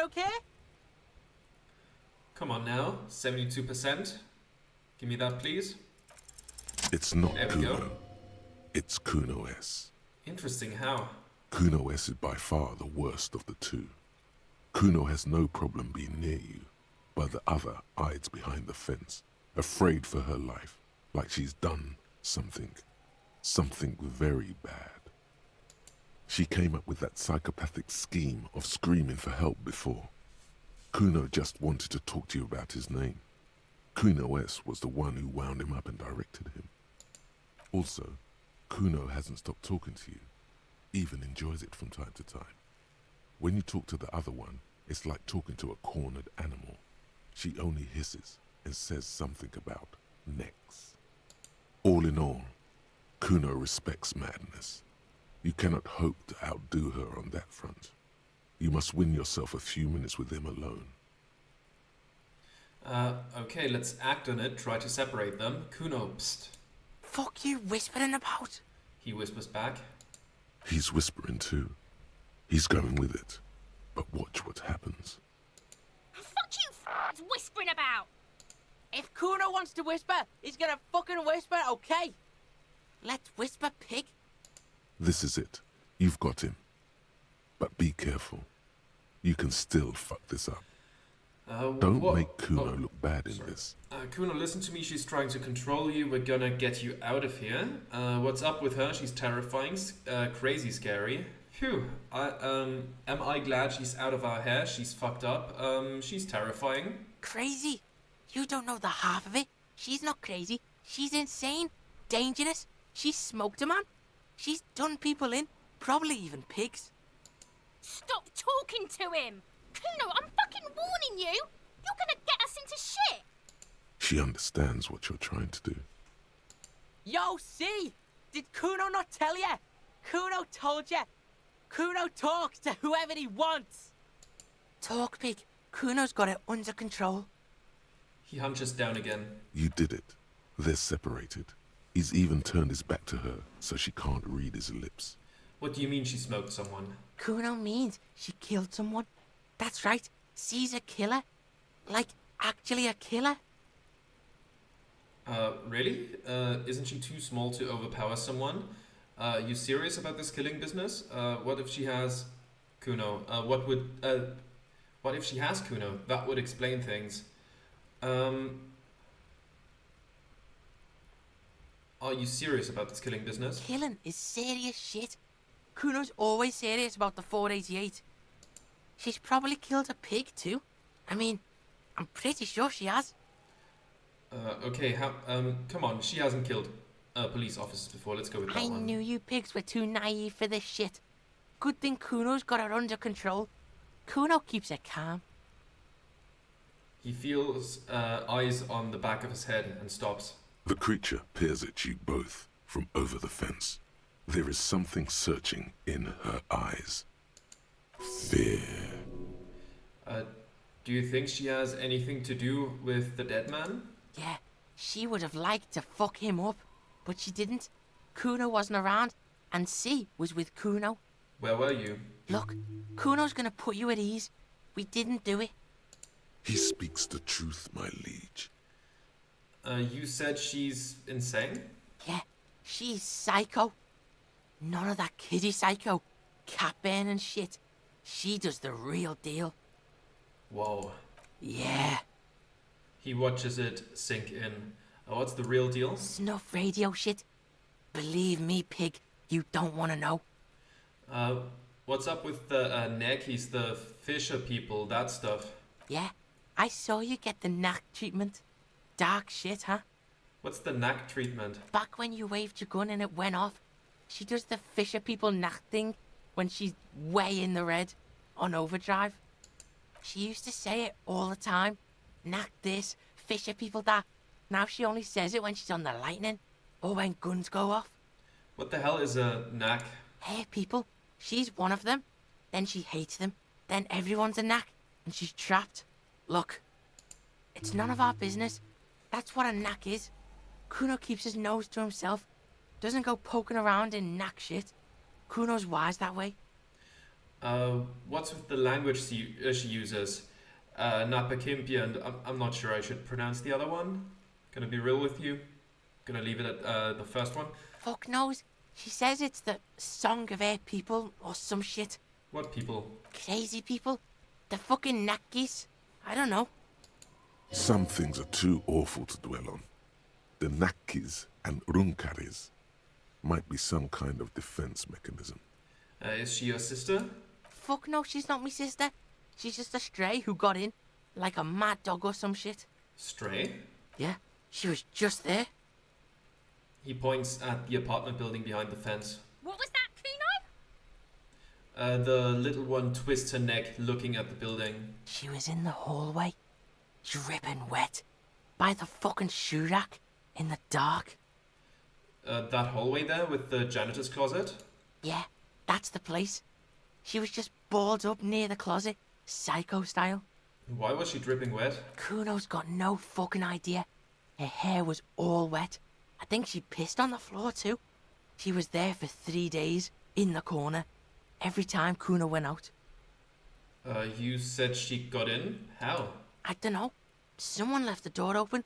okay? Come on now, 72%. Give me that, please. It's not There we Kuno. go. It's Kuno S. Interesting, how? Kuno S is by far the worst of the two. Kuno has no problem being near you, but the other hides behind the fence, afraid for her life, like she's done something very bad. She came up with that psychopathic scheme of screaming for help before. Kuno just wanted to talk to you about his name. Kuno S was the one who wound him up and directed him. Also, Kuno hasn't stopped talking to you, even enjoys it from time to time. When you talk to the other one, it's like talking to a cornered animal. She only hisses and says something about necks. All in all, Kuno respects madness. You cannot hope to outdo her on that front. You must win yourself a few minutes with him alone. Okay, let's act on it, try to separate them. Kuno, psst. Fuck you whispering about? He whispers back. He's whispering too. He's going with it. But watch what happens. Fuck you whispering about! If Kuno wants to whisper, he's gonna fucking whisper, okay? Let's whisper, pig. This is it. You've got him. But be careful. You can still fuck this up. Don't Whoa. make Kuno Oh, look bad in sorry. this. Kuno, listen to me. She's trying to control you. We're gonna get you out of here. What's up with her? She's terrifying, crazy scary. Phew. Am I glad she's out of our hair? She's fucked up. She's terrifying. Crazy? You don't know the half of it. She's not crazy. She's insane. Dangerous. She's smoked a man. She's done people in. Probably even pigs. Stop talking to him! Kuno, I'm fucking warning you! You're gonna get us into shit! She understands what you're trying to do. Yo, see? Did Kuno not tell ya? Kuno told ya. Kuno talks to whoever he wants. Talk, pig. Kuno's got it under control. He hunches down again. You did it. They're separated. He's even turned his back to her, so she can't read his lips. What do you mean she smoked someone? Kuno means she killed someone. That's right. She's a killer. Like, actually a killer. Really? Isn't she too small to overpower someone? You serious about this killing business? What if she has... Kuno, what if she has Kuno? That would explain things. Are you serious about this killing business? Killing is serious shit. Kuno's always serious about the 488. She's probably killed a pig too. I mean, I'm pretty sure she has. Okay, come on, she hasn't killed police officers before. Let's go with that I one. knew you pigs were too naive for this shit. Good thing Kuno's got her under control. Kuno keeps her calm. He feels eyes on the back of his head and stops. The creature peers at you both from over the fence. There is something searching in her eyes. Fear. Do you think she has anything to do with the dead man? Yeah, she would have liked to fuck him up, but she didn't. Kuno wasn't around, and C was with Kuno. Where were you? Look, Kuno's gonna put you at ease. We didn't do it. He speaks the truth, my liege. You said she's insane? Yeah, she's psycho. None of that kiddie psycho, cat burning shit. She does the real deal. Whoa. Yeah. He watches it sink in. What's the real deal? Snuff radio shit. Believe me, pig, you don't want to know. What's up with the neck? He's the Fisher people, that stuff. Yeah, I saw you get the knack treatment. Dark shit, huh? What's the knack treatment? Back when you waved your gun and it went off, she does the Fisher people knack thing when she's way in the red, on overdrive. She used to say it all the time. Knack this, Fisher people that. Now she only says it when she's on the lightning, or when guns go off. What the hell is a knack? Hey people, she's one of them. Then she hates them. Then everyone's a knack, and she's trapped. Look, it's none of our business. That's what a knack is. Kuno keeps his nose to himself. Doesn't go poking around in knack shit. Kuno's wise that way. What's with the language she uses? Napakimpi, and I'm not sure I should pronounce the other one. Gonna be real with you. Gonna leave it at the first one. Fuck knows. She says it's the song of her people or some shit. What people? Crazy people. The fucking Nakis. I don't know. Some things are too awful to dwell on. The Nakis and Runkaris might be some kind of defense mechanism. Is she your sister? Fuck no, she's not my sister. She's just a stray who got in. Like a mad dog or some shit. Stray? Yeah, she was just there. He points at the apartment building behind the fence. What was that, Kuno? The little one twists her neck, looking at the building. She was in the hallway. Dripping wet. By the fucking shoe rack. In the dark. That hallway there with the janitor's closet? Yeah, that's the place. She was just balled up near the closet. Psycho style. Why was she dripping wet? Kuno's got no fucking idea. Her hair was all wet. I think she pissed on the floor too. She was there for 3 days, in the corner, every time Kuno went out. You said she got in? How? I don't know. Someone left the door open.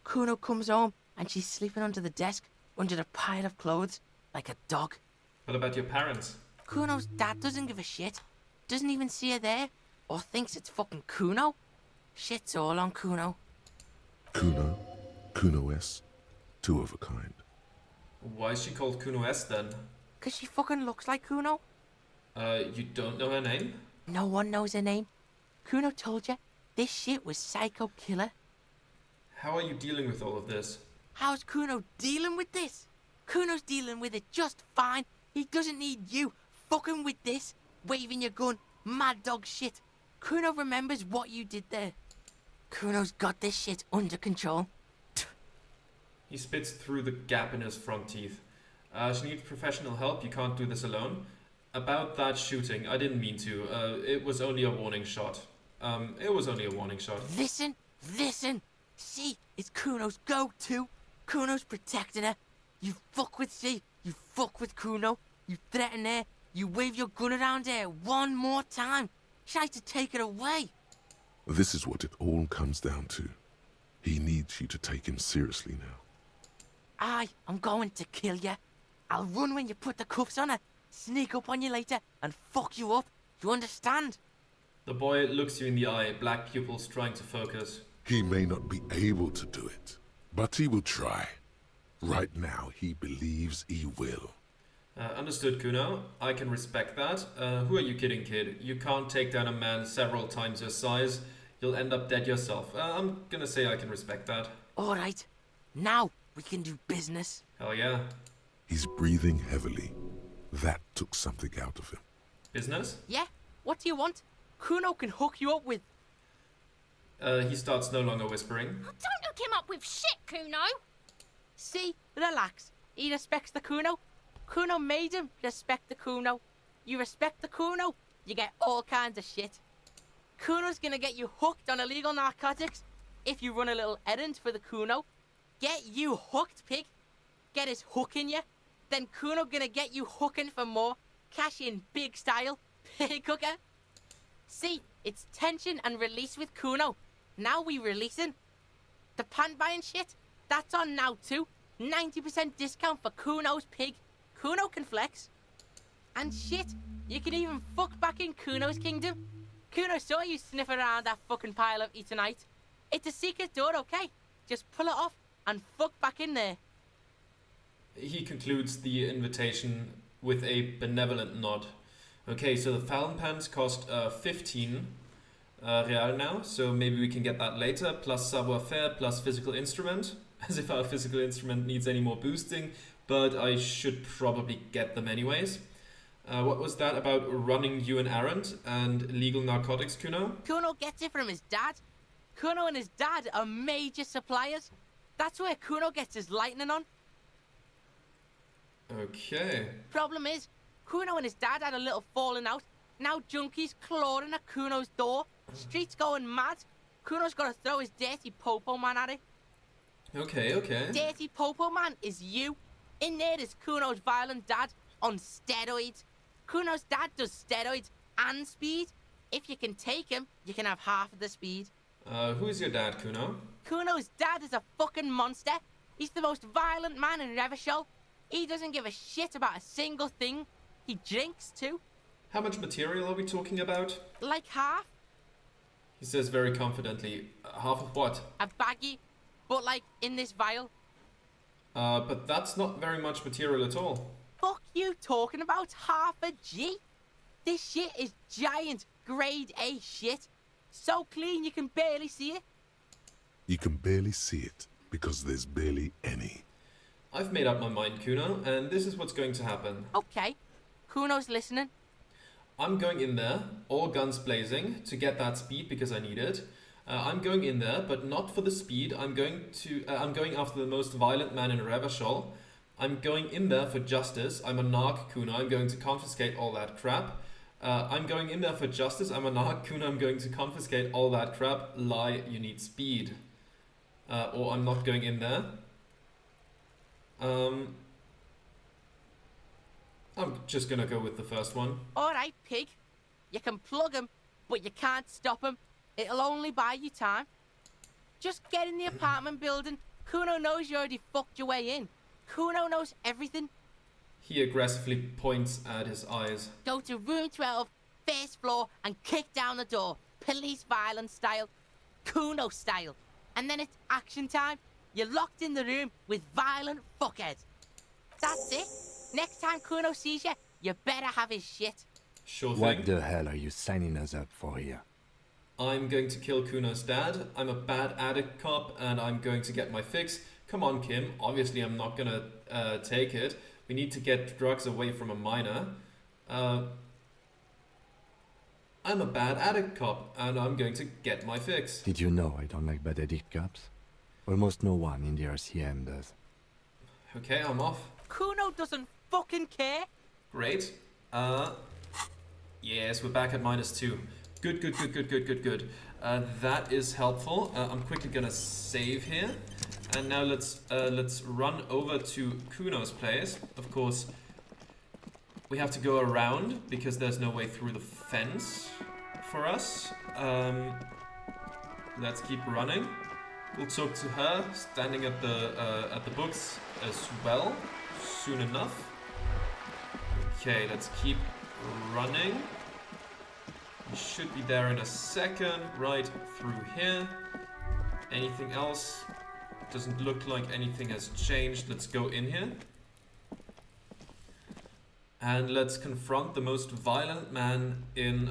Kuno comes home and she's sleeping under the desk, under a pile of clothes, like a dog. What about your parents? Kuno's dad doesn't give a shit. Doesn't even see her there, or thinks it's fucking Kuno. Shit's all on Kuno. Kuno, Kuno S, two of a kind. Why is she called Kuno S then? 'Cause she fucking looks like Kuno. You don't know her name? No one knows her name. Kuno told you, this shit was Psycho Killer. How are you dealing with all of this? How's Kuno dealing with this? Kuno's dealing with it just fine. He doesn't need you fucking with this, waving your gun, mad dog shit. Kuno remembers what you did there. Kuno's got this shit under control. He spits through the gap in his front teeth. She needs professional help, you can't do this alone. About that shooting, I didn't mean to. It was only a warning shot. It was only a warning shot. Listen. See, it's Kuno's go-to. Kuno's protecting her. You fuck with C, you fuck with Kuno. You threaten her, you wave your gun around her one more time. Try to take it away. This is what it all comes down to. He needs you to take him seriously now. I'm going to kill you. I'll run when you put the cuffs on her, sneak up on you later, and fuck you up. You understand? The boy looks you in the eye, black pupils trying to focus. He may not be able to do it, but he will try. Right now, he believes he will. Understood, Kuno. I can respect that. Who are you kidding, kid? You can't take down a man several times your size. You'll end up dead yourself. I'm gonna say I can respect that. Alright, now we can do business. Hell yeah. He's breathing heavily. That took something out of him. Business? Yeah? What do you want? Kuno can hook you up with... He starts no longer whispering. Oh, don't hook him up with shit, Kuno. See? Relax. He respects the Kuno. Kuno made him respect the Kuno. You respect the Kuno, you get all kinds of shit. Kuno's gonna get you hooked on illegal narcotics if you run a little errand for the Kuno. Get you hooked, pig. Get his hook in you. Then Kuno gonna get you hooking for more. Cash in big style. Pig hooker. See, it's tension and release with Kuno. Now we releasing. The pant buying shit, that's on now too. 90% discount for Kuno's pig. Kuno can flex. And shit, you can even fuck back in Kuno's kingdom. Kuno saw you sniff around that fucking pile of Etonite. It's a secret door, okay? Just pull it off and fuck back in there. He concludes the invitation with a benevolent nod. Okay, so the Fallon pants cost 15 real now, so maybe we can get that later, plus savoir-faire, plus physical instrument, as if our physical instrument needs any more boosting, but I should probably get them anyways. What was that about running you an errand and legal narcotics, Kuno? Kuno gets it from his dad. Kuno and his dad are major suppliers. That's where Kuno gets his lightning on. Okay. Problem is, Kuno and his dad had a little falling out. Now junkies clawing at Kuno's door. Streets going mad. Kuno's got to throw his dirty popo man at it. Okay. Dirty popo man is you. In there is Kuno's violent dad on steroids. Kuno's dad does steroids and speed. If you can take him, you can have half of the speed. Who is your dad, Kuno? Kuno's dad is a fucking monster. He's the most violent man in Revachol. He doesn't give a shit about a single thing. He drinks too. How much material are we talking about? Like half. He says very confidently. Half of what? A baggie, but like in this vial. But that's not very much material at all. Fuck you talking about half a G? This shit is giant, grade A shit. So clean you can barely see it. You can barely see it because there's barely any. I've made up my mind, Kuno, and this is what's going to happen. Okay, Kuno's listening. I'm going in there, all guns blazing, to get that speed because I need it. I'm going in there, but not for the speed. I'm going after the most violent man in Revachol. I'm going in there for justice. I'm a narc, Kuno. I'm going to confiscate all that crap. I'm going in there for justice. I'm a narc, Kuno. I'm going to confiscate all that crap. Lie, you need speed. Or I'm not going in there. I'm just gonna go with the first one. Alright, pig. You can plug him, but you can't stop him. It'll only buy you time. Just get in the apartment building. Kuno knows you already fucked your way in. Kuno knows everything. He aggressively points at his eyes. Go to room 12, first floor, and kick down the door. Police violence style. Kuno style. And then it's action time. You're locked in the room with violent fuckheads. That's it. Next time Kuno sees you, you better have his shit. Sure thing. What the hell are you signing us up for here? I'm going to kill Kuno's dad. I'm a bad addict cop and I'm going to get my fix. Come on, Kim. Obviously, I'm not gonna take it. We need to get drugs away from a minor. I'm a bad addict cop and I'm going to get my fix. Did you know I don't like bad addict cops? Almost no one in the RCM does. Okay, I'm off. Kuno doesn't fucking care. Great. Yes, we're back at -2. Good. That is helpful. I'm quickly gonna save here. And now let's run over to Kuno's place. Of course, we have to go around because there's no way through the fence for us. Let's keep running. We'll talk to her, standing at the books as well, soon enough. Okay, let's keep running. We should be there in a second, right through here. Anything else? Doesn't look like anything has changed. Let's go in here. And let's confront the most violent man in,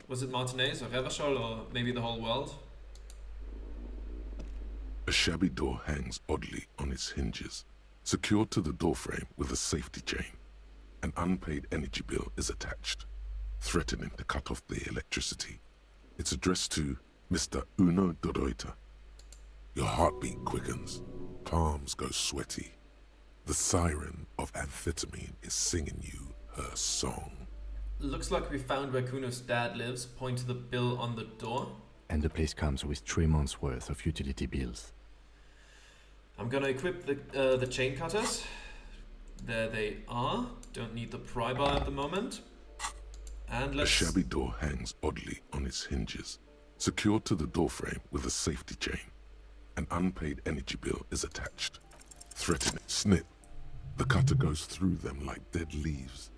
was it Martinez or Revachol or maybe the whole world? A shabby door hangs oddly on its hinges, secured to the doorframe with a safety chain. An unpaid energy bill is attached, threatening to cut off the electricity. It's addressed to Mr. Uno Doroita. Your heartbeat quickens, palms go sweaty. The siren of amphetamine is singing you her song. Looks like we found where Kuno's dad lives. Point to the bill on the door. And the place comes with 3 months' worth of utility bills. I'm gonna equip the chain cutters. There they are. Don't need the pry bar at the moment. And A let's... shabby door hangs oddly on its hinges, secured to the doorframe with a safety chain. An unpaid energy bill is attached, threatening. Snip. The cutter goes through them like dead leaves.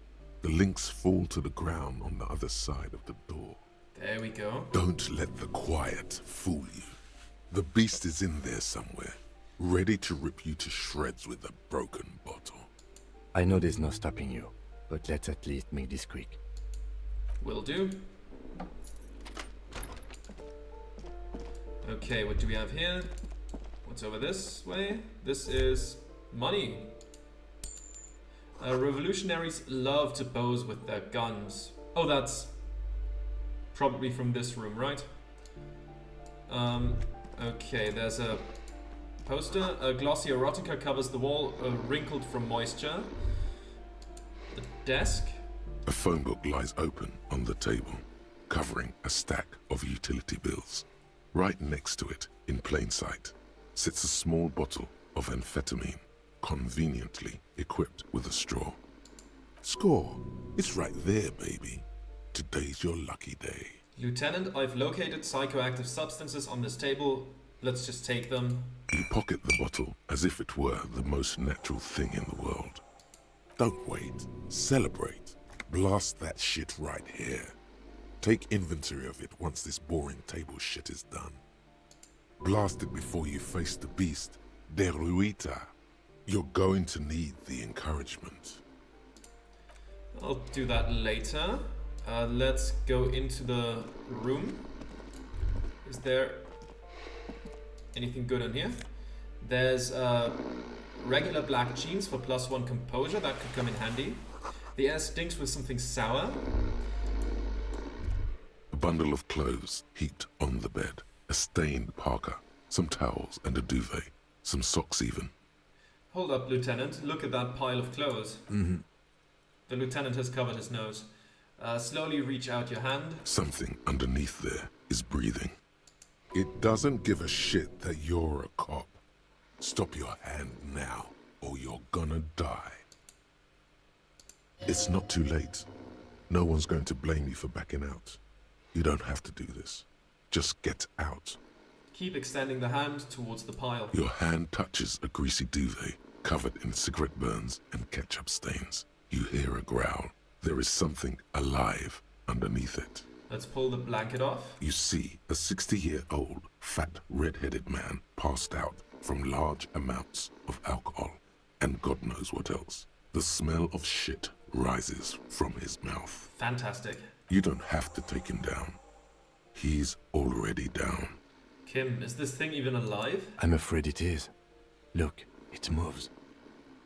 The links fall to the ground on the other side of the door. There we go. Don't let the quiet fool you. The beast is in there somewhere, ready to rip you to shreds with a broken bottle. I know there's no stopping you, but let's at least make this quick. Will do. Okay, what do we have here? What's over this way? This is money. Revolutionaries love to pose with their guns. Oh, that's probably from this room, right? Okay, there's a poster. A glossy erotica covers the wall, wrinkled from moisture. The desk. A phone book lies open on the table, covering a stack of utility bills. Right next to it, in plain sight, sits a small bottle of amphetamine, conveniently equipped with a straw. Score, it's right there, baby. today's your lucky day. Lieutenant, I've located psychoactive substances on this table. Let's just take them. You pocket the bottle as if it were the most natural thing in the world. Don't wait. Celebrate. Blast that shit right here. Take inventory of it once this boring table shit is done. Blast it before you face the beast, Deruita. You're going to need the encouragement. I'll do that later. Let's go into the room. Is there anything good in here? There's regular black jeans for +1 composure. That could come in handy. The air stinks with something sour. A bundle of clothes heaped on the bed. A stained parka, some towels and a duvet. Some socks even. Hold up, Lieutenant. Look at that pile of clothes. Mm-hmm. The Lieutenant has covered his nose. Slowly reach out your hand. Something underneath there is breathing. It doesn't give a shit that you're a cop. Stop your hand now, or you're gonna die. It's not too late. No one's going to blame you for backing out. You don't have to do this. Just get out. Keep extending the hand towards the pile. Your hand touches a greasy duvet covered in cigarette burns and ketchup stains. You hear a growl. There is something alive underneath it. Let's pull the blanket off. You see a 60-year-old, fat, red-headed man passed out from large amounts of alcohol and God knows what else. The smell of shit rises from his mouth. Fantastic. You don't have to take him down. He's already down. Kim, is this thing even alive? I'm afraid it is. Look, it moves.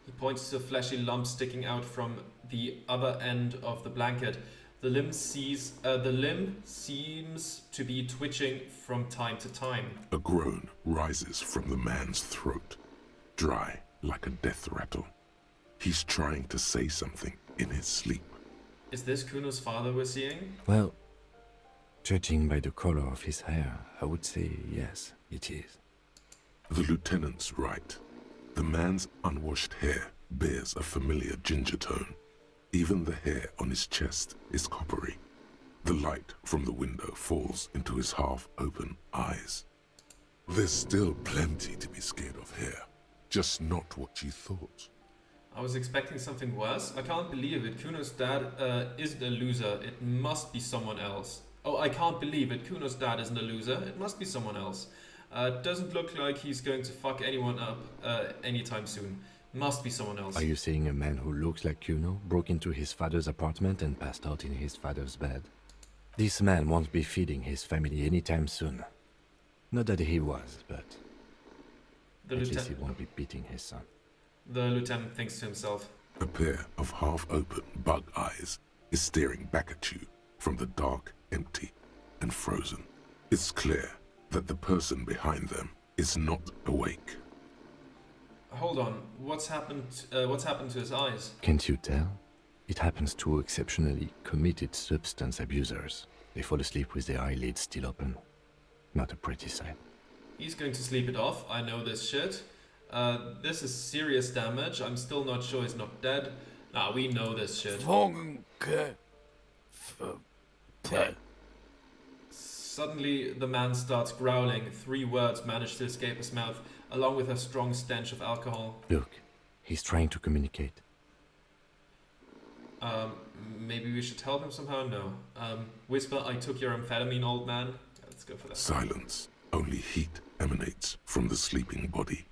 He points to a fleshy lump sticking out from the other end of the blanket. The limb seems to be twitching from time to time. A groan rises from the man's throat, dry like a death rattle. He's trying to say something in his sleep. Is this Kuno's father we're seeing? Well, judging by the color of his hair, I would say yes, it is. The lieutenant's right. The man's unwashed hair bears a familiar ginger tone. Even the hair on his chest is coppery. The light from the window falls into his half-open eyes. There's still plenty to be scared of here. Just not what you thought. I was expecting something worse. I can't believe it. Kuno's dad isn't a loser. It must be someone else. Oh, I can't believe it. Kuno's dad isn't a loser. It must be someone else. Doesn't look like he's going to fuck anyone up anytime soon. Must be someone else. Are you saying a man who looks like Cuno broke into his father's apartment and passed out in his father's bed? This man won't be feeding his family anytime soon. Not that he was, but at least he won't be beating his son. The lieutenant thinks to himself. A pair of half-open bug eyes is staring back at you from the dark, empty, and frozen. It's clear that the person behind them is not awake. Hold on. What's happened to his eyes? Can't you tell? It happens to exceptionally committed substance abusers. They fall asleep with their eyelids still open. Not a pretty sight. He's going to sleep it off. I know this shit. This is serious damage. I'm still not sure he's not dead. Nah, we know this shit. Suddenly, the man starts growling. 3 words manage to escape his mouth, along with a strong stench of alcohol. Look, he's trying to communicate. Maybe we should help him somehow? No. Whisper, I took your amphetamine, old man. Yeah, let's go for that. Silence. Only heat emanates from the sleeping body.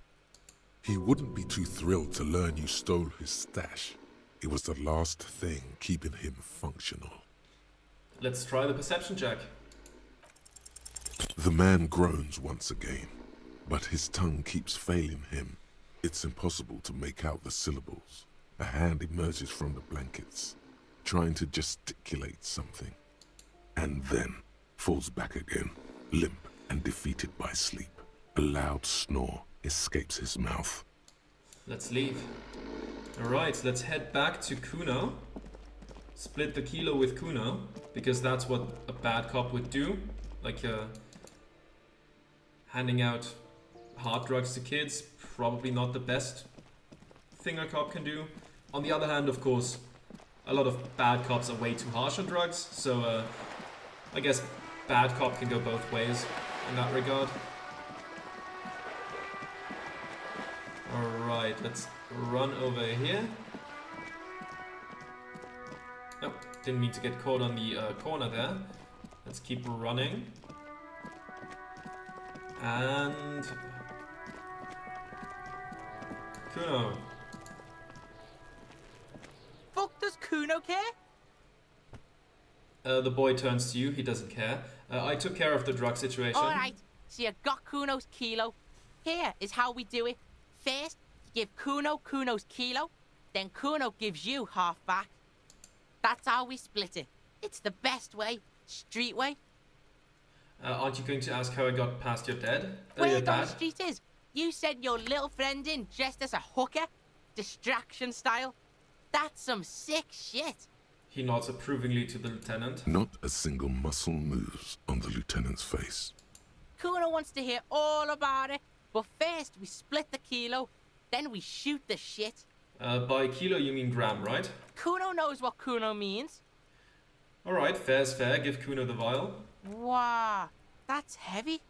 He wouldn't be too thrilled to learn you stole his stash. It was the last thing keeping him functional. Let's try the perception check. The man groans once again, but his tongue keeps failing him. It's impossible to make out the syllables. A hand emerges from the blankets, trying to gesticulate something, and then falls back again, limp and defeated by sleep. A loud snore escapes his mouth. Let's leave. Alright, let's head back to Kuno. Split the kilo with Kuno, because that's what a bad cop would do. Like, handing out hard drugs to kids, probably not the best thing a cop can do. On the other hand, of course, a lot of bad cops are way too harsh on drugs, so I guess bad cop can go both ways in that regard. Alright, let's run over here. Oh, didn't mean to get caught on the corner there. Let's keep running. And... Kuno. Fuck does Kuno care? The boy turns to you, he doesn't care. I took care of the drug situation. Alright, so you got Kuno's kilo. Here is how we do it. First, you give Kuno Kuno's kilo, then Kuno gives you half back. That's how we split it. It's the best way. Street way. Aren't you going to ask how I got past your dad? Where Your the dad? street is. You sent your little friend in dressed as a hooker. Distraction style. That's some sick shit. He nods approvingly to the lieutenant. Not a single muscle moves on the lieutenant's face. Kuno wants to hear all about it. But first, we split the kilo, then we shoot the shit. By kilo you mean gram, right? Kuno knows what Kuno means. Alright, fair's fair, give Kuno the vial. Wow, that's heavy.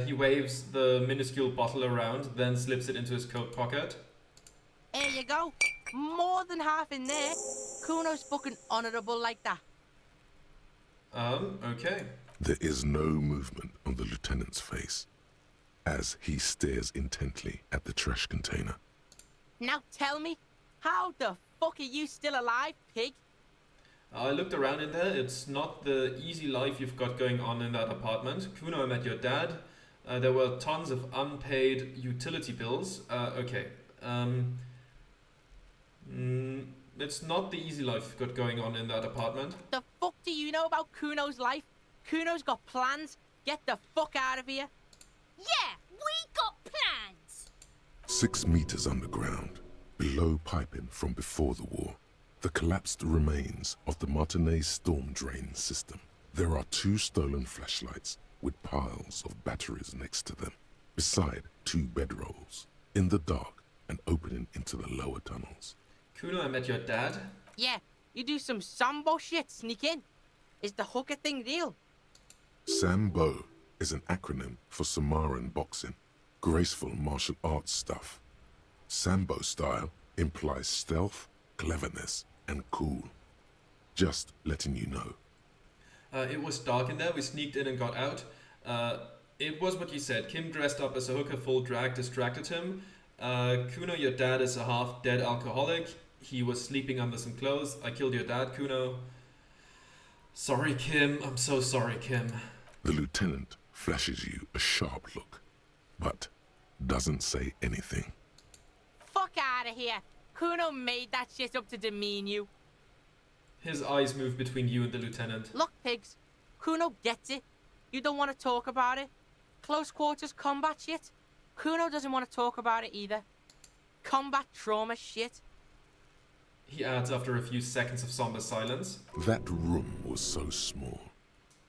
He waves the minuscule bottle around, then slips it into his coat pocket. There you go. More than half in there. Kuno's fucking honourable like that. Okay. There is no movement on the lieutenant's face as he stares intently at the trash container. Now tell me, how the fuck are you still alive, pig? I looked around in there. It's not the easy life you've got going on in that apartment. Kuno, I met your dad. There were tons of unpaid utility bills. Okay. It's not the easy life you've got going on in that apartment. The fuck do you know about Kuno's life? Kuno's got plans. Get the fuck out of here. Yeah, we got plans. 6 meters underground, below piping from before the war, the collapsed remains of the Martinez storm drain system. There are 2 stolen flashlights with piles of batteries next to them, beside 2 bedrolls, in the dark and opening into the lower tunnels. Kuno, I met your dad. Yeah, you do some Sambo shit, sneak in. Is the hooker thing real? Sambo is an acronym for Samoan boxing, graceful martial arts stuff. Sambo style implies stealth, cleverness, and cool. Just letting you know. It was dark in there. We sneaked in and got out. It was what you said. Kim dressed up as a hooker full drag distracted him. Kuno, your dad is a half-dead alcoholic. He was sleeping under some clothes. I killed your dad, Kuno. Sorry, Kim. I'm so sorry, Kim. The lieutenant flashes you a sharp look, but doesn't say anything. Fuck out of here. Kuno made that shit up to demean you. His eyes move between you and the lieutenant. Look, pigs. Kuno gets it. You don't want to talk about it. Close quarters combat shit. Kuno doesn't want to talk about it either. Combat trauma shit. He adds after a few seconds of somber silence. That room was so small.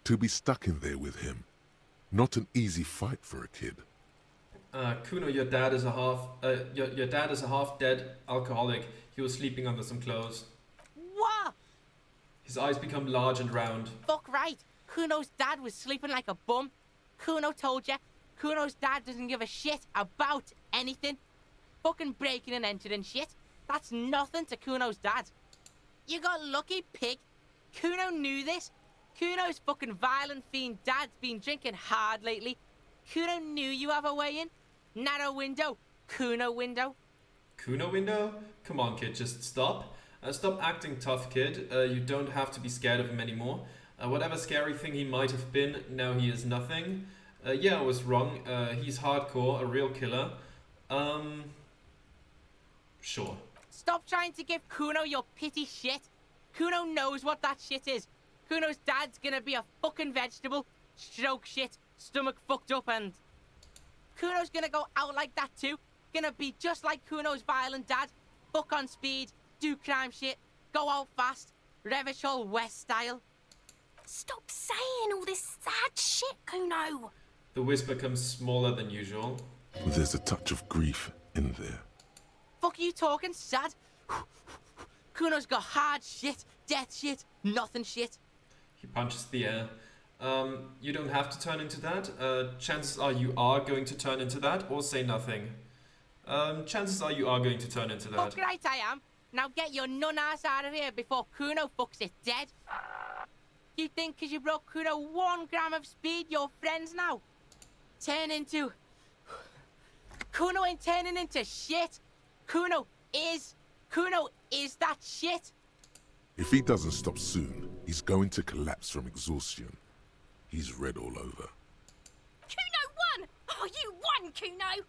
To be stuck in there with him, not an easy fight for a kid. Kuno, your dad is a half-dead alcoholic. He was sleeping under some clothes. What? His eyes become large and round. Fuck right. Kuno's dad was sleeping like a bum. Kuno told ya. Kuno's dad doesn't give a shit about anything. Fucking breaking and entering shit. That's nothing to Kuno's dad. You got lucky, pig. Kuno knew this. Kuno's fucking violent fiend dad's been drinking hard lately. Kuno knew you have a way in. Narrow window. Kuno window. Kuno window? Come on, kid, just stop. Stop acting tough, kid. You don't have to be scared of him anymore. Whatever scary thing he might have been, now he is nothing. Yeah, I was wrong. He's hardcore, a real killer. Sure. Stop trying to give Kuno your pity shit. Kuno knows what that shit is. Kuno's dad's gonna be a fucking vegetable. Stroke shit, stomach fucked up, and Kuno's gonna go out like that too. Gonna be just like Kuno's violent dad. Fuck on speed, do crime shit, go out fast, Revachol West style. Stop saying all this sad shit, Kuno. The whisper comes smaller than usual. There's a touch of grief in there. Fuck you talking sad? Kuno's got hard shit, death shit, nothing shit. He punches the air. You don't have to turn into that. Chances are you are going to turn into that, or say nothing. Chances are you are going to turn into that. Fuck right I am. Now get your nun ass out of here before Kuno fucks it dead. You think 'cause you brought Kuno 1 gram of speed, you're friends now? Turn into... Kuno ain't turning into shit. Kuno is that shit. If he doesn't stop soon, he's going to collapse from exhaustion. He's red all over. Kuno won! Oh, you won, Kuno!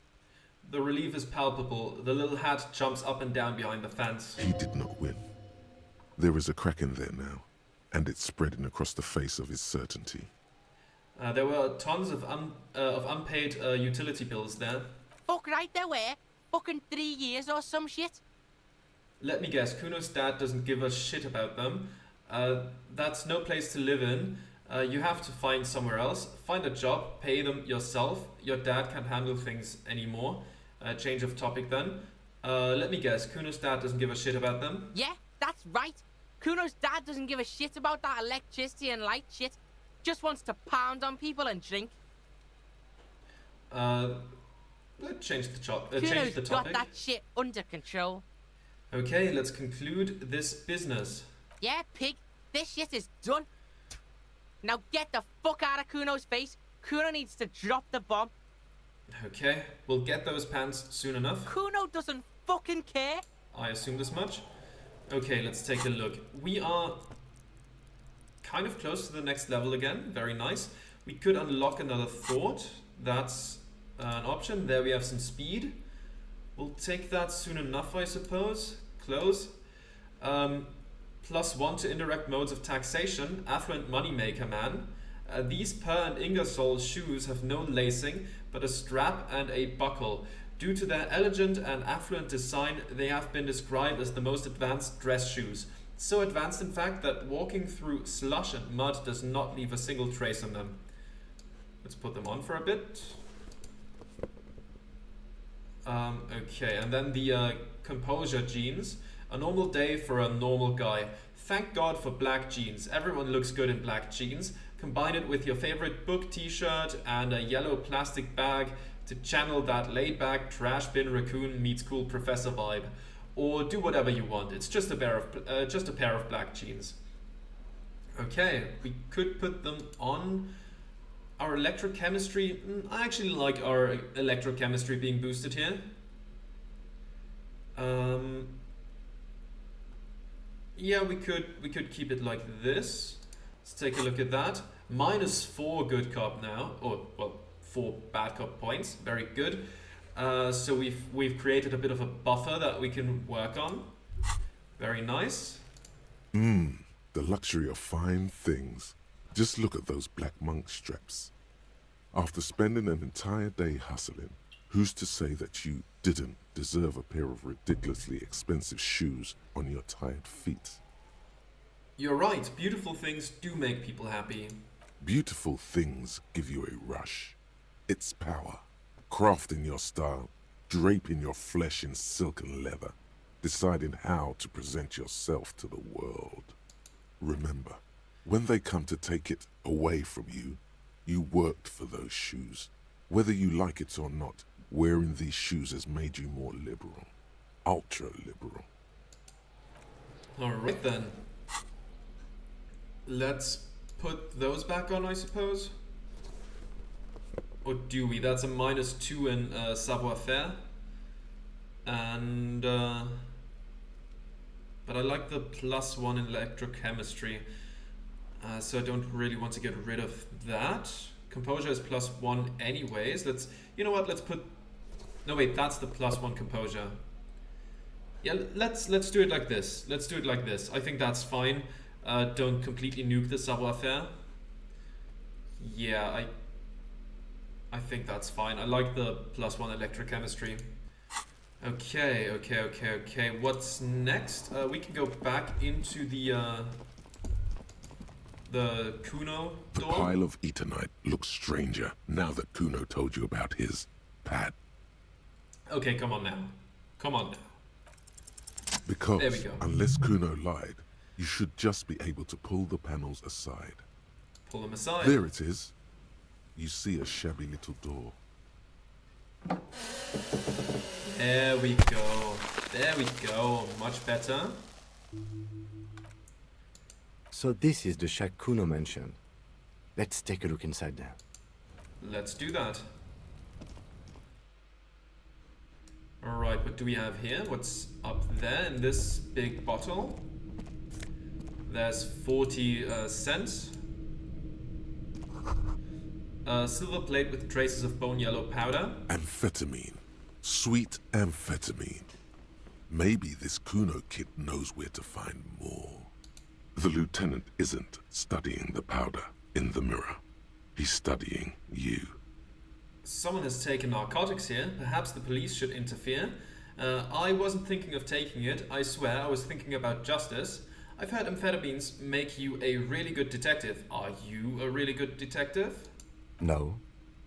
The relief is palpable. The little hat jumps up and down behind the fence. He did not win. There is a crack in there now, and it's spreading across the face of his certainty. There were tons of unpaid utility bills there. Fuck right there were. Fucking 3 years or some shit. Let me guess, Kuno's dad doesn't give a shit about them. That's no place to live in. You have to find somewhere else. Find a job, pay them yourself. Your dad can't handle things anymore. Change of topic then. Let me guess, Kuno's dad doesn't give a shit about them? Yeah, that's right. Kuno's dad doesn't give a shit about that electricity and light shit. Just wants to pound on people and drink. Let's change the topic. Kuno's got that shit under control. Okay, let's conclude this business. Yeah, pig, this shit is done. Now get the fuck out of Kuno's face. Kuno needs to drop the bomb. Okay, we'll get those pants soon enough. Kuno doesn't fucking care. I assumed as much. Okay, let's take a look. We are kind of close to the next level again. Very nice. We could unlock another thought. That's an option. There we have some speed. We'll take that soon enough, I suppose. Close. +1 to indirect modes of taxation. Affluent moneymaker, man. These Per and Ingersoll shoes have no lacing, but a strap and a buckle. Due to their elegant and affluent design, they have been described as the most advanced dress shoes. So advanced, in fact, that walking through slush and mud does not leave a single trace on them. Let's put them on for a bit. Okay, and then the composure jeans. A normal day for a normal guy. Thank God for black jeans. Everyone looks good in black jeans. Combine it with your favorite book t-shirt and a yellow plastic bag to channel that laid-back trash bin raccoon meets cool professor vibe. Or do whatever you want. It's just a pair of black jeans. Okay, we could put them on. Our electrochemistry. I actually like our electrochemistry being boosted here. Yeah, we could keep it like this. Let's take a look at that. -4 good cop now, or well, 4 bad cop points. Very good. So we've created a bit of a buffer that we can work on. Very nice. The luxury of fine things. Just look at those black monk straps. After spending an entire day hustling, who's to say that you didn't deserve a pair of ridiculously expensive shoes on your tired feet? You're right. Beautiful things do make people happy. Beautiful things give you a rush. It's power. Crafting your style, draping your flesh in silk and leather, deciding how to present yourself to the world. Remember, when they come to take it away from you, you worked for those shoes. Whether you like it or not, wearing these shoes has made you more liberal. Ultra liberal. Alright then. Let's put those back on, I suppose. Or do we? That's a -2 in savoir-faire. And but I like the +1 in electrochemistry. So I don't really want to get rid of that. Composure is +1 anyways. You know what, let's put... No wait, that's the +1 composure. Yeah, let's do it like this. Let's do it like this. I think that's fine. Don't completely nuke the savoir-faire. Yeah, I think that's fine. I like the +1 electrochemistry. Okay. What's next? We can go back into the Kuno The door. pile of Eternite looks stranger now that Kuno told you about his pad. Okay, come on now. Come on now. Because, There we go. unless Kuno lied, you should just be able to pull the panels aside. Pull them aside. There it is. You see a shabby little door. There we go. There we go. Much better. So this is the shack Kuno mentioned. Let's take a look inside there. Let's do that. Alright, what do we have here? What's up there in this big bottle? There's 40 cents. A silver plate with traces of bone yellow powder. Amphetamine. Sweet amphetamine. Maybe this Kuno kid knows where to find more. The lieutenant isn't studying the powder in the mirror. He's studying you. Someone has taken narcotics here. Perhaps the police should interfere. I wasn't thinking of taking it. I swear I was thinking about justice. I've heard amphetamines make you a really good detective. Are you a really good detective? No,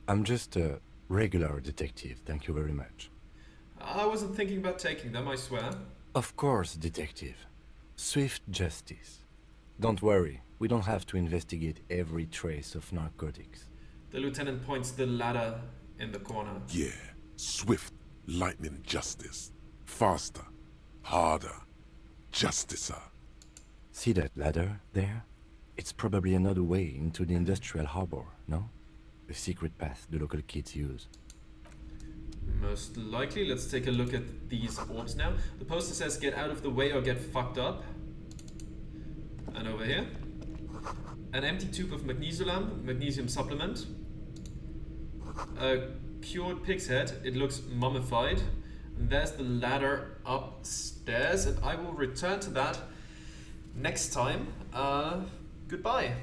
I'm just a regular detective, thank you very much. I wasn't thinking about taking them, I swear. Of course, detective. Swift justice. Don't worry, we don't have to investigate every trace of narcotics. The lieutenant points the ladder in the corner. Yeah. Swift, lightning justice. Faster. Harder. Justicer. See that ladder there? It's probably another way into the industrial harbor, no? A secret path the local kids use. Most likely. Let's take a look at these orbs now. The poster says get out of the way or get fucked up. And over here, an empty tube of magnesium supplement. A cured pig's head. It looks mummified. And there's the ladder upstairs, and I will return to that next time. Goodbye.